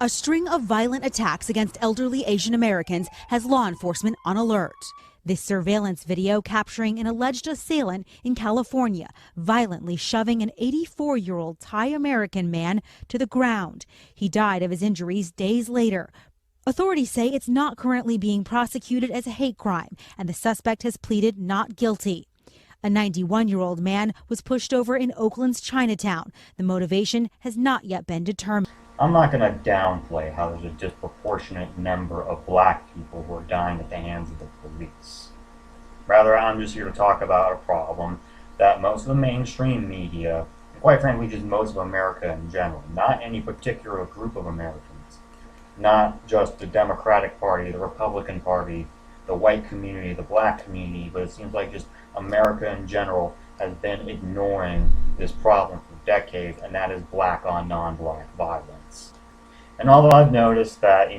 A string of violent attacks against elderly Asian Americans has law enforcement on alert. This surveillance video capturing an alleged assailant in California violently shoving an 84-year-old Thai American man to the ground. He died of his injuries days later. Authorities say it's not currently being prosecuted as a hate crime, and the suspect has pleaded not guilty. A 91-year-old man was pushed over in Oakland's Chinatown. The motivation has not yet been determined. I'm not going to downplay how there's a disproportionate number of black people who are dying at the hands of the police. Rather, I'm just here to talk about a problem that most of the mainstream media, and quite frankly just most of America in general, not any particular group of Americans, not just the Democratic Party, the Republican Party, the white community, the black community, but it seems like just America in general has been ignoring this problem for decades, and that is black on non-black violence. And although I've noticed that,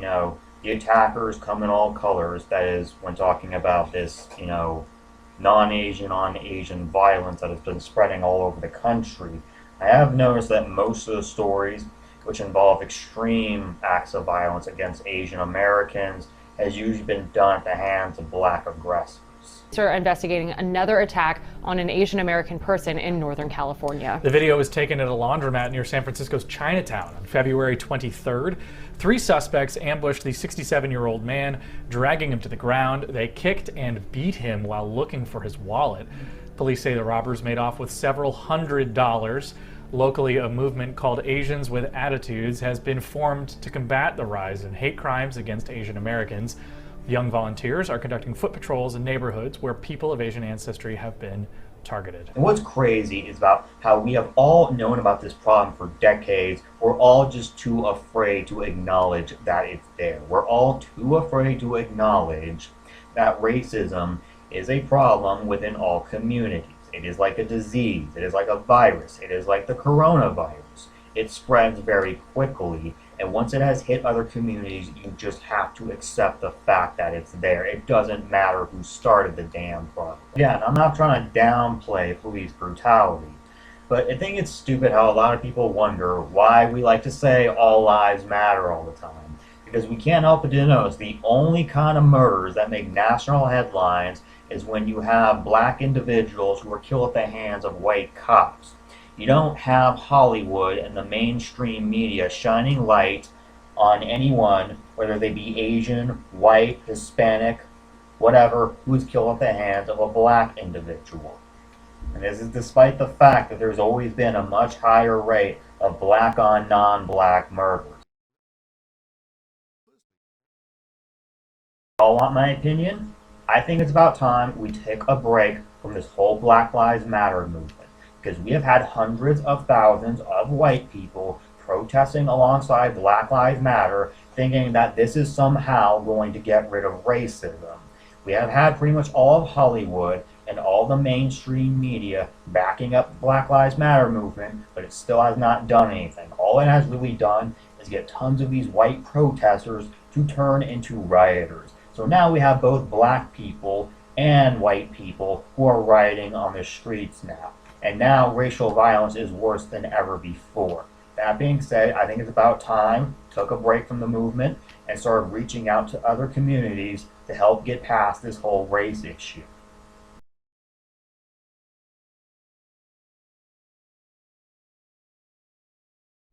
the attackers come in all colors, that is, when talking about this, non-Asian on Asian violence that has been spreading all over the country, I have noticed that most of the stories which involve extreme acts of violence against Asian Americans has usually been done at the hands of black aggressors. Are investigating another attack on an Asian American person in Northern California. The video was taken at a laundromat near San Francisco's Chinatown on February 23rd. 3 suspects ambushed the 67-year-old man, dragging him to the ground. They kicked and beat him while looking for his wallet. Police say the robbers made off with several $100s. Locally, a movement called Asians with Attitudes has been formed to combat the rise in hate crimes against Asian Americans. Young volunteers are conducting foot patrols in neighborhoods where people of Asian ancestry have been targeted. And what's crazy is about how we have all known about this problem for decades. We're all just too afraid to acknowledge that it's there. We're all too afraid to acknowledge that racism is a problem within all communities. It is like a disease. It is like a virus. It is like the coronavirus. It spreads very quickly. And once it has hit other communities, you just have to accept the fact that it's there. It doesn't matter who started the damn problem. Again, I'm not trying to downplay police brutality, but I think it's stupid how a lot of people wonder why we like to say all lives matter all the time. Because we can't help but to notice the only kind of murders that make national headlines is when you have black individuals who are killed at the hands of white cops. You don't have Hollywood and the mainstream media shining light on anyone, whether they be Asian, white, Hispanic, whatever, who's killed at the hands of a black individual. And this is despite the fact that there's always been a much higher rate of black on non-black murders. Y'all want my opinion? I think it's about time we take a break from this whole Black Lives Matter movement. Because we have had hundreds of thousands of white people protesting alongside Black Lives Matter, thinking that this is somehow going to get rid of racism. We have had pretty much all of Hollywood and all the mainstream media backing up the Black Lives Matter movement, but it still has not done anything. All it has really done is get tons of these white protesters to turn into rioters. So now we have both black people and white people who are rioting on the streets now. And now racial violence is worse than ever before. That being said, I think it's about time we took a break from the movement and started reaching out to other communities to help get past this whole race issue.